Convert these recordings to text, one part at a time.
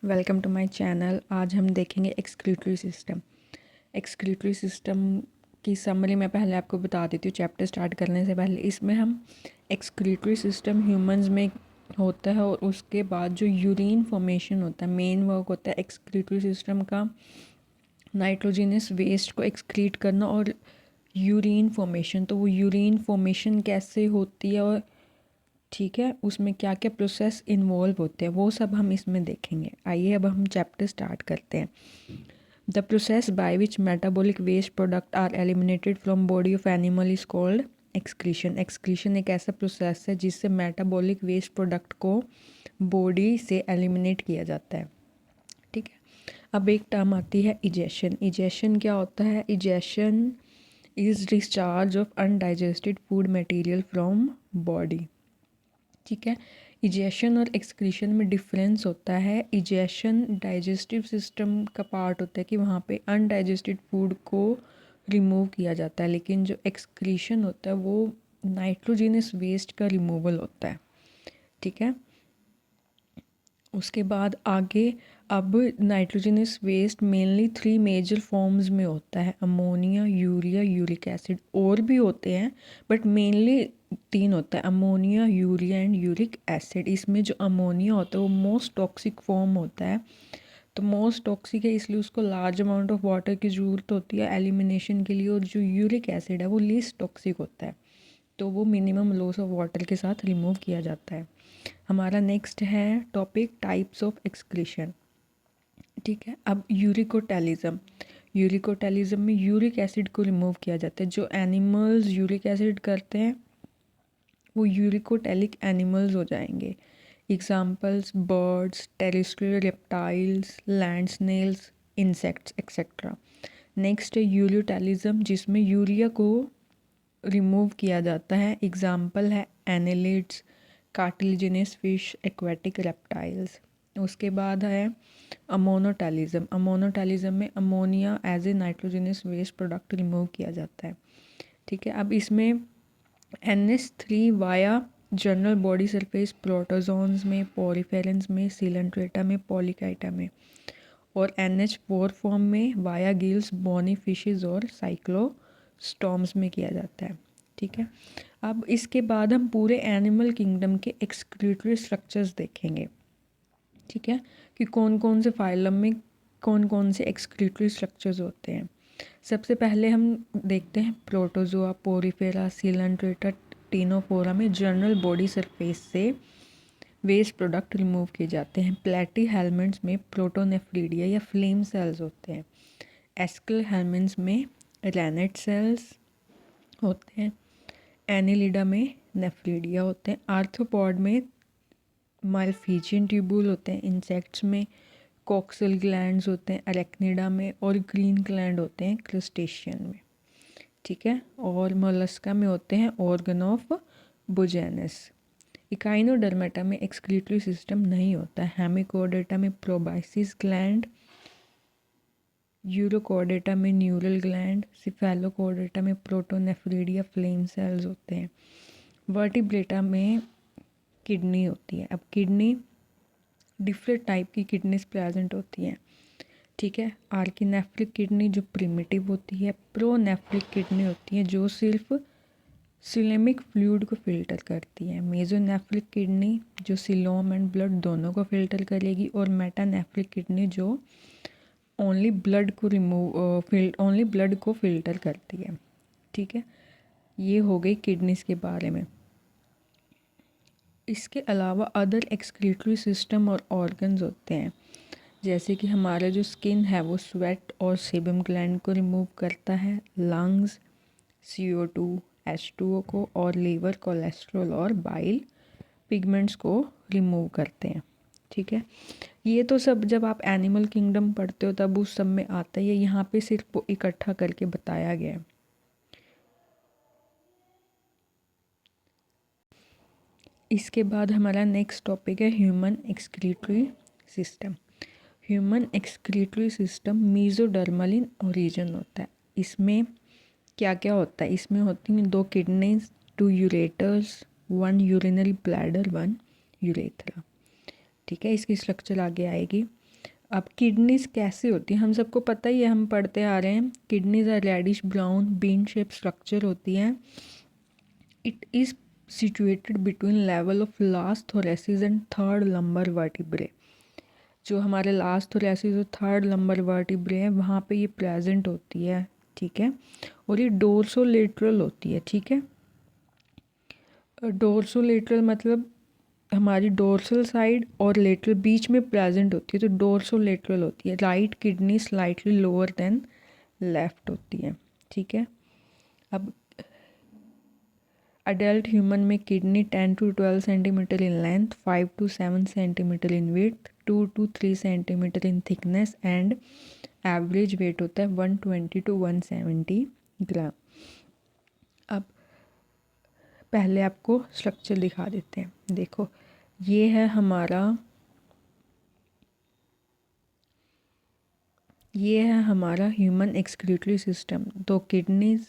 Welcome to my channel. आज हम देखेंगे एक्सक्रीटरी सिस्टम। एक्सक्रीटरी सिस्टम की समरी मैं पहले आपको बता देती हूँ चैप्टर स्टार्ट करने से पहले। इसमें हम एक्सक्रीटरी सिस्टम ह्यूमंस में होता है और उसके बाद जो यूरिन फॉर्मेशन होता है, मेन वर्क होता है एक्सक्रीटरी सिस्टम का नाइट्रोजिनस वेस्ट को एक्सक्रीट करना और यूरिन फॉर्मेशन। तो वो यूरिन फॉर्मेशन कैसे होती है और ठीक है, उसमें क्या क्या प्रोसेस इन्वॉल्व होते हैं वो सब हम इसमें देखेंगे। आइए अब हम चैप्टर स्टार्ट करते हैं। The process by which metabolic waste product are eliminated from body of animal is called excretion. Excretion एक ऐसा प्रोसेस है जिससे मेटाबॉलिक वेस्ट प्रोडक्ट को बॉडी से एलिमिनेट किया जाता है। ठीक है, अब एक टर्म आती है इजेशन। इजेशन क्या होता है? Egestion is discharge of undigested food material from body. ठीक है, इजेशन और एक्सक्रीशन में डिफरेंस होता है। इजेशन डाइजेस्टिव सिस्टम का पार्ट होता है कि वहाँ पे अनडाइजेस्टेड फूड को रिमूव किया जाता है, लेकिन जो एक्सक्रीशन होता है वो नाइट्रोजिनस वेस्ट का रिमूवल होता है। ठीक है, उसके बाद आगे अब nitrogenous waste mainly 3 major forms में होता है, अमोनिया, यूरिया, यूरिक एसिड। और भी होते हैं बट मेनली 3 होता है, ammonia, urea and uric acid. इसमें जो अमोनिया होता है वो मोस्ट टॉक्सिक फॉर्म होता है। तो मोस्ट टॉक्सिक है इसलिए उसको लार्ज अमाउंट ऑफ वाटर की ज़रूरत होती है एलिमिनेशन के लिए। और जो यूरिक एसिड है वो लीस्ट टॉक्सिक होता है, तो वो मिनिमम लॉस ऑफ वाटर के साथ रिमूव किया जाता है। हमारा नेक्स्ट है टॉपिक टाइप्स ऑफ एक्सक्रीशन। ठीक है, अब यूरिकोटेलिज्म। यूरिकोटेलिज्म में यूरिक एसिड को रिमूव किया जाता है। जो एनिमल्स यूरिक एसिड करते हैं वो यूरिकोटेलिक एनिमल्स हो जाएंगे। Examples birds, terrestrial reptiles, land snails, insects etcetera. Next है यूरियोटेलिज्म जिसमें यूरिया को रिमूव किया जाता है। एग्जाम्पल है annelids, cartilaginous fish, aquatic reptiles. उसके बाद है अमोनोटेलिज्म। अमोनोटेलिज्म में ammonia as a nitrogenous waste product remove किया जाता है। ठीक है, अब इसमें NH3 via general body surface protozoans में, पॉलीफेरेंस में, सिलेंट्रेटा में, पॉलीकाइटा में, और NH4 फॉर्म में वाया गिल्स, बोनी फिशेज और साइक्लोस्टॉर्म्स में किया जाता है। ठीक है, अब इसके बाद हम पूरे एनिमल किंगडम के एक्सक्रीटरी स्ट्रक्चर्स देखेंगे। ठीक है, कि कौन कौन से फाइलम में कौन कौन से एक्सक्रीटरी स्ट्रक्चर्स होते हैं। सबसे पहले हम देखते हैं प्रोटोजोआ, पोरीफेरा, सिलेंट्रेटा, टिनोफोरा में जनरल बॉडी सरफेस से वेस्ट प्रोडक्ट रिमूव किए जाते हैं। प्लेटी हेलमेंट्स में प्रोटोनेफ्रीडिया या फ्लेम सेल्स होते हैं। एस्कल हेलमेंट्स में रैनेट सेल्स होते हैं। एनिलिडा में नेफ्रीडिया होते हैं। आर्थ्रोपॉड में मालफीजियन ट्यूबुल होते हैं। इंसेक्ट्स में कॉक्सल ग्लैंड्स होते हैं अरेक्निडा में, और ग्रीन ग्लैंड होते हैं क्रस्टेशियन में। ठीक है, और मोलस्का में होते हैं ऑर्गन ऑफ बुजेनस। इकाइनोडर्मेटा में एक्सक्रीटरी सिस्टम नहीं होता है। हेमिकोडेटा में प्रोबाइसिस ग्लैंड, यूरोकोडेटा में न्यूरल ग्लैंड, सिफेलोकोडेटा में प्रोटोनेफ्रीडिया फ्लेम सेल्स होते हैं। वर्टिब्रेटा में किडनी होती है। अब किडनी डिफरेंट टाइप की किडनीज प्रेजेंट होती हैं। ठीक है, आर्किनेफ्रिक किडनी जो प्रिमिटिव होती है, प्रोनेफ्रिक किडनी होती है जो सिर्फ सिलेमिक फ्लूइड को फिल्टर करती है, मेजोनेफ्रिक किडनी जो सिलोम एंड ब्लड दोनों को फिल्टर करेगी, और मेटानेफ्रिक किडनी जो ओनली ब्लड को फिल्टर करती है। ठीक है, ये हो गई किडनीज के बारे में। इसके अलावा अदर एक्सक्रीटरी सिस्टम और ऑर्गन्स होते हैं, जैसे कि हमारा जो स्किन है वो स्वेट और सेबम ग्लैंड को रिमूव करता है, लंग्स CO2 H2O को, और लीवर कोलेस्ट्रॉल और बाइल पिगमेंट्स को रिमूव करते हैं। ठीक है, ये तो सब जब आप एनिमल किंगडम पढ़ते हो तब उस सब में आता है, यहाँ पे सिर्फ इकट्ठा करके बताया गया है। इसके बाद हमारा नेक्स्ट टॉपिक है human excretory system. Human excretory system mesodermal in origin होता है। इसमें क्या क्या होता है? इसमें होती हैं 2 kidneys, 2 ureters, 1 urinary bladder, 1 urethra. ठीक है, इसकी स्ट्रक्चर आगे आएगी। अब किडनीज कैसे होती हैं, हम सबको पता ही है, हम पढ़ते आ रहे हैं। Kidneys are reddish brown bean shape structure होती हैं। It is situated between level of last thoracic and third lumbar vertebrae. जो हमारे लास्ट थोरेसिस और थर्ड लंबर वर्टिब्रे हैं वहाँ पे ये प्रेजेंट होती है, ठीक है। और ये डोर्सोलेटरल होती है, ठीक है। डोर्सोलेटरल मतलब हमारी डोर्सल साइड और लेटरल बीच में प्रेजेंट होती है, तो डोर्सोलेटरल होती है। Right kidney slightly lower than left होती है, ठीक है। अब अडल्ट ह्यूमन में kidney 10 to 12 centimetre in length, 5 to 7 centimetre in weight, 2 to 3 centimetre in thickness and average weight होता है 120 to 170 ग्राम। अब पहले आपको स्ट्रक्चर दिखा देते हैं। देखो ये है हमारा ह्यूमन एक्सक्रीटरी सिस्टम। दो kidneys,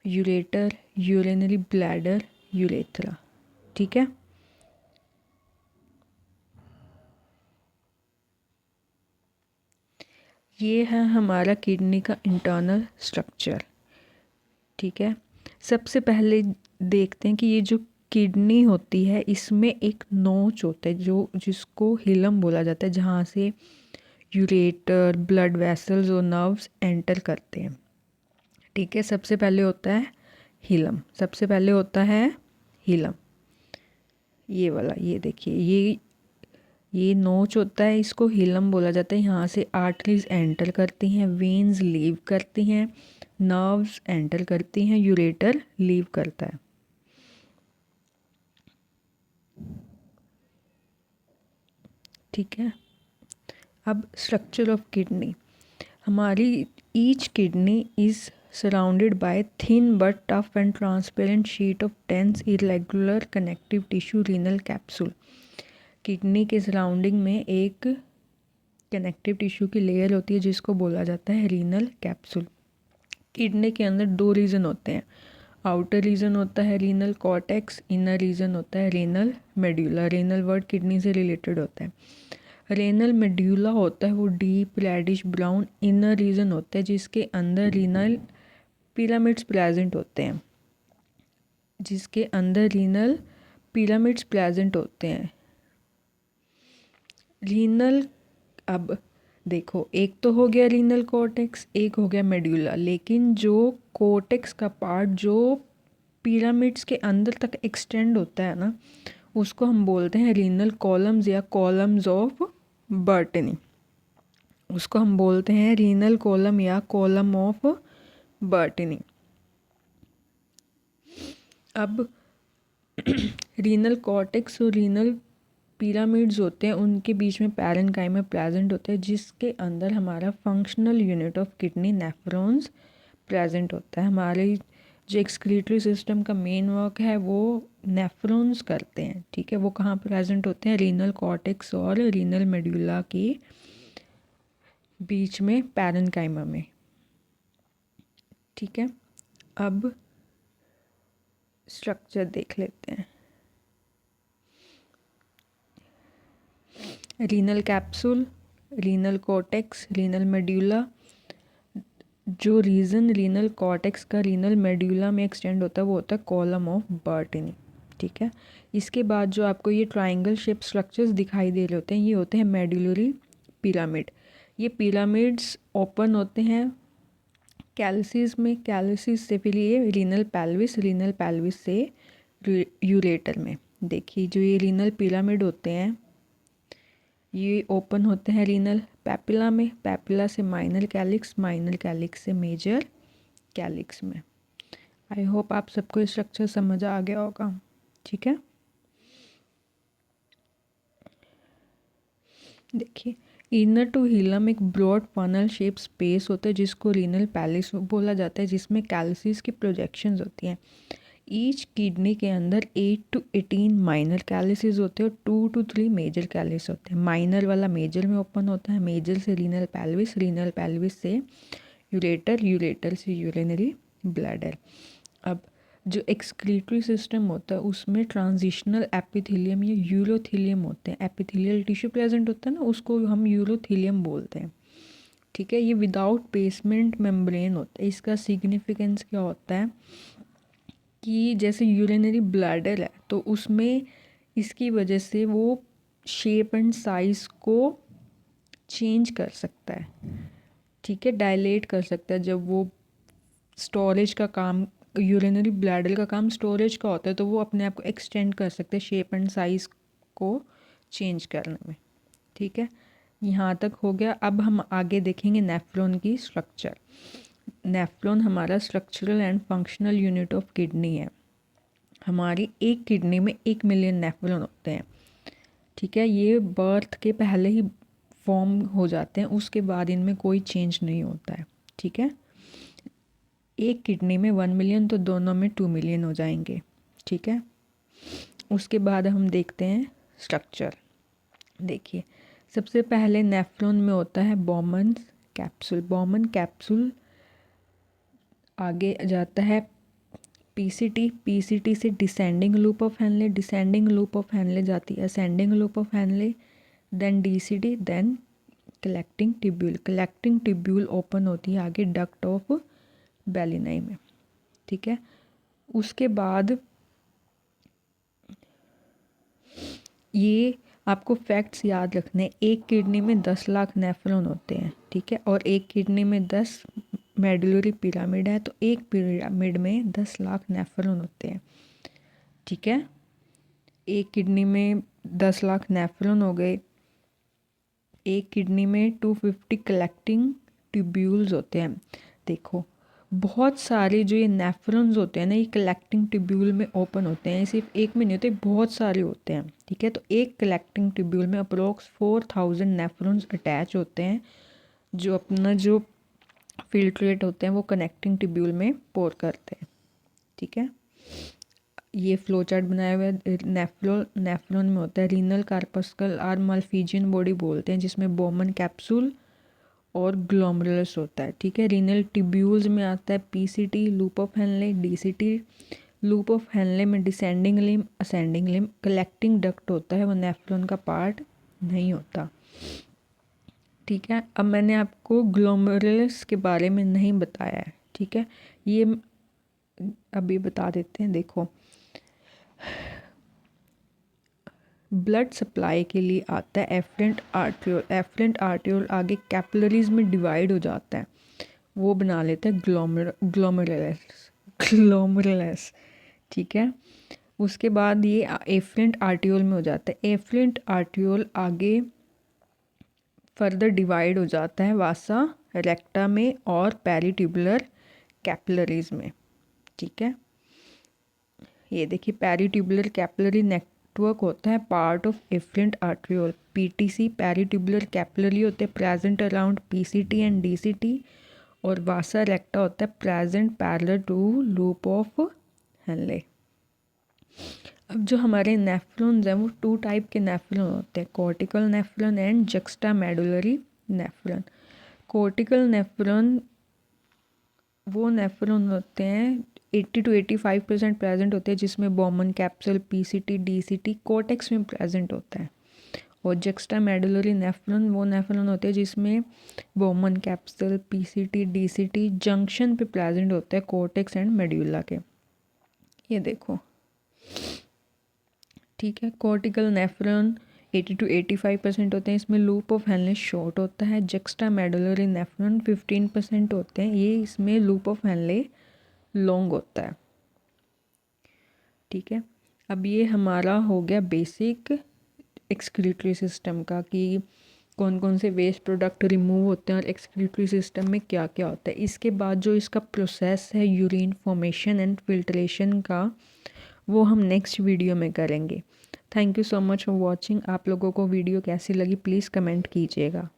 ureter, urinary bladder, urethra, ठीक है। ये है हमारा किडनी का इंटरनल स्ट्रक्चर, ठीक है। सबसे पहले देखते हैं कि ये जो किडनी होती है इसमें एक नोच होता है जिसको हिलम बोला जाता है, जहाँ से यूरेटर, ब्लड वेसल्स और नर्व्स एंटर करते हैं, ठीक है। सबसे पहले होता है हिलम, ये वाला, ये देखिए, ये नोच होता है, इसको हिलम बोला जाता है। यहाँ से आर्टरीज एंटर करती हैं, वेन्स लीव करती हैं, नर्व्स एंटर करती हैं, यूरेटर लीव करता है, ठीक है। अब स्ट्रक्चर ऑफ किडनी, हमारी each kidney is surrounded by thin but tough and transparent sheet of dense irregular connective tissue renal capsule. Kidney के सराउंडिंग में एक कनेक्टिव टिश्यू की लेयर होती है जिसको बोला जाता है रीनल कैप्सूल। किडनी के अंदर दो रीजन होते हैं, आउटर रीजन होता है रीनल कॉर्टेक्स, इनर रीजन होता है renal medulla. Renal word kidney से रिलेटेड होता है। रेनल मेड्यूला होता है वो deep reddish brown inner region होता है जिसके अंदर रीनल पिरामिड्स प्रेजेंट होते हैं, रीनल, अब देखो एक तो हो गया रीनल कॉर्टेक्स, एक हो गया मेड्यूला, लेकिन जो कॉर्टेक्स का पार्ट जो पिरामिड्स के अंदर तक एक्सटेंड होता है ना, उसको हम बोलते हैं रीनल कॉलम्स या कॉलम्स ऑफ बर्टनी। उसको हम बोलते हैं रीनल कॉलम या कॉलम ऑफ बर्टनी। अब रीनल कॉर्टेक्स और रीनल पिरामिड्स होते हैं, उनके बीच में पैरेन्काइमा प्रेजेंट होता है जिसके अंदर हमारा functional unit of kidney nephrons present होता है। हमारे जो एक्सक्रीटरी सिस्टम का मेन वर्क है वो नेफ्रॉन्स करते हैं, ठीक है। वो कहाँ प्रेजेंट होते हैं, रीनल कॉर्टेक्स और रीनल मेड्यूला के बीच में पैरेन्काइमा में, ठीक है। अब स्ट्रक्चर देख लेते हैं। Renal capsule, renal cortex, renal medulla. जो रीजन रीनल कॉर्टेक्स का रीनल मेड्यूला में एक्सटेंड होता है वो होता है कॉलम ऑफ बर्टनी, ठीक है। इसके बाद जो आपको ये ट्राइंगल शेप स्ट्रक्चर्स दिखाई दे रहे होते हैं ये होते हैं मेडुलरी पिरामिड। ये पिरामिड्स ओपन होते हैं कैलसिस में, कैलसिस से फिर ये रीनल पेल्विस से यूरेटर में। देखिए जो ये रीनल पिरामिड होते हैं ये ओपन होते हैं रीनल पैपिला में, पैपिला से माइनर कैलिक्स से मेजर कैलिक्स में। आई होप आप सबको स्ट्रक्चर समझ आ गया होगा, ठीक है। देखिए इनर टू हिलम एक ब्रॉड फनल शेप स्पेस होता है जिसको रीनल पैलिस बोला जाता है, जिसमें कैल्सीज की प्रोजेक्शंस होती हैं। ईच किडनी के अंदर 8 to 18 माइनर कैलिसेस होते हैं और 2 to 3 मेजर कैलिस होते हैं। माइनर वाला मेजर में ओपन होता है, मेजर से रीनल पेल्विस से यूरेटर से यूरिनरी ब्लैडर। अब जो एक्सक्रीटरी सिस्टम होता है उसमें ट्रांजिशनल एपिथेलियम या यूरोथेलियम होते हैं। एपिथेलियल टिश्यू प्रेजेंट होता है ना, उसको हम यूरोथेलियम बोलते हैं। ठीक है, ये विदाउट बेसमेंट मेम्ब्रेन होता है। इसका सिग्निफिकेंस क्या होता है कि जैसे यूरिनरी ब्लैडर है तो उसमें इसकी वजह से वो शेप एंड साइज़ को चेंज कर सकता है। ठीक है, डायलेट कर सकता है। जब वो स्टोरेज का काम, यूरिनरी ब्लैडर का काम स्टोरेज का होता है, तो वो अपने आप को एक्सटेंड कर सकते हैं शेप एंड साइज़ को चेंज करने में। ठीक है, यहाँ तक हो गया। अब हम आगे देखेंगे नेफ्रॉन की स्ट्रक्चर। नेफ्रॉन हमारा structural and functional unit of kidney है। हमारी एक किडनी में 1 मिलियन नेफ्रॉन होते हैं। ठीक है, ये बर्थ के पहले ही फॉर्म हो जाते हैं, उसके बाद इनमें कोई चेंज नहीं होता है। ठीक है, एक किडनी में 1 मिलियन तो दोनों में 2 मिलियन हो जाएंगे। ठीक है, उसके बाद हम देखते हैं स्ट्रक्चर। देखिए, सबसे पहले नेफ्रॉन में होता है बॉमन कैप्सूल। बॉमन कैप्सूल आगे जाता है पीसीटी। पीसीटी से descending loop of Henle, descending loop of Henle जाती है ascending loop of Henle, then DCD, then collecting tubule. Collecting tubule open होती है आगे डक्ट ऑफ बेलिनाई में। ठीक है, उसके बाद ये आपको फैक्ट्स याद रखने। एक किडनी में 10 लाख नेफ्रॉन होते हैं। ठीक है, और एक किडनी में 10 मेडुलरी पिरामिड है, तो एक पिरामिड में 10 लाख नेफ्रॉन होते हैं। ठीक है, एक किडनी में 10 लाख नेफ्रॉन हो गए। एक किडनी में 250 कलेक्टिंग ट्यूब्यूल्स होते हैं। देखो, बहुत सारे जो ये नेफ्रॉन्स होते हैं ना, ये कलेक्टिंग ट्यूब्यूल में ओपन होते हैं। सिर्फ एक में नहीं होते, बहुत सारे होते हैं। ठीक है, तो एक कलेक्टिंग ट्यूब्यूल में अप्रोक्स 4000 नेफ्रॉन्स अटैच होते हैं, जो अपना जो फिल्ट्रेट होते हैं वो कनेक्टिंग ट्यूब्यूल में पोर करते हैं। ठीक है, ये फ्लो चार्ट बनाया हुआ है। नेफ्रॉन में होता है रीनल कार्पस्कल और मल्फिजियन बॉडी बोलते हैं, जिसमें बोमन कैप्सूल और ग्लोमेरुलस होता है। ठीक है, रीनल ट्यूब्यूल्स में आता है PCT, loop of Henle, DCT. Loop of Henle में descending limb, ascending limb. Collecting duct होता है, वो नेफ्रॉन का पार्ट नहीं होता। ठीक है, अब मैंने आपको ग्लोमेरुलस के बारे में नहीं बताया है। ठीक है, ये अभी बता देते हैं। देखो, ब्लड सप्लाई के लिए आता है एफरेंट आर्टियोल। एफरेंट आर्टियोल आगे कैपिलरीज में डिवाइड हो जाता है, वो बना लेता है ग्लोमेरुलस। ठीक है, उसके बाद ये एफरेंट आर्टियोल में हो जाता है। एफरेंट आर्टियोल आगे फर्दर डिवाइड हो जाता है वासा रेक्टा में और पेरिट्यूबुलर कैपिलरीज में। ठीक है, ये देखिए, पेरिट्यूबुलर कैपिलरी नेटवर्क होता है part of efferent arteriole. PTC peritubular capillary होते हैं present around PCT and DCT, और वासा रेक्टा होता है present parallel to loop of Henle. अब जो हमारे नेफ्रॉन्स हैं वो 2 टाइप के नेफ्रॉन होते हैं, cortical nephron and juxta medullary nephron. Cortical nephron वो नेफ्रॉन होते हैं 80 to 85% प्रेजेंट होते हैं, जिसमें Bowman capsule, PCT, DCT cortex में प्रेजेंट होता है। और जक्स्टा मेडुलरी नेफ्रॉन वो नेफ्रॉन होते हैं जिसमें Bowman capsule, PCT, DCT junction पे प्रेजेंट होता है कोर्टेक्स एंड मेड्यूला के। ये देखो, ठीक है, कॉर्टिकल नेफ्रॉन 80 to 85% होते हैं, इसमें लूप ऑफ हैनले शॉर्ट होता है। जक्स्टा मेडुलरी नेफ्रॉन 15% होते हैं, ये इसमें लूप ऑफ हैनले लॉन्ग होता है। ठीक है, अब ये हमारा हो गया बेसिक एक्सक्रीटरी सिस्टम का, कि कौन कौन से वेस्ट प्रोडक्ट रिमूव होते हैं और एक्सक्रीटरी सिस्टम में क्या क्या होता है। इसके बाद जो इसका प्रोसेस है यूरिन फॉर्मेशन एंड फिल्ट्रेशन का, वो हम नेक्स्ट वीडियो में करेंगे। Thank you so much for watching. आप लोगों को वीडियो कैसी लगी प्लीज़ कमेंट कीजिएगा।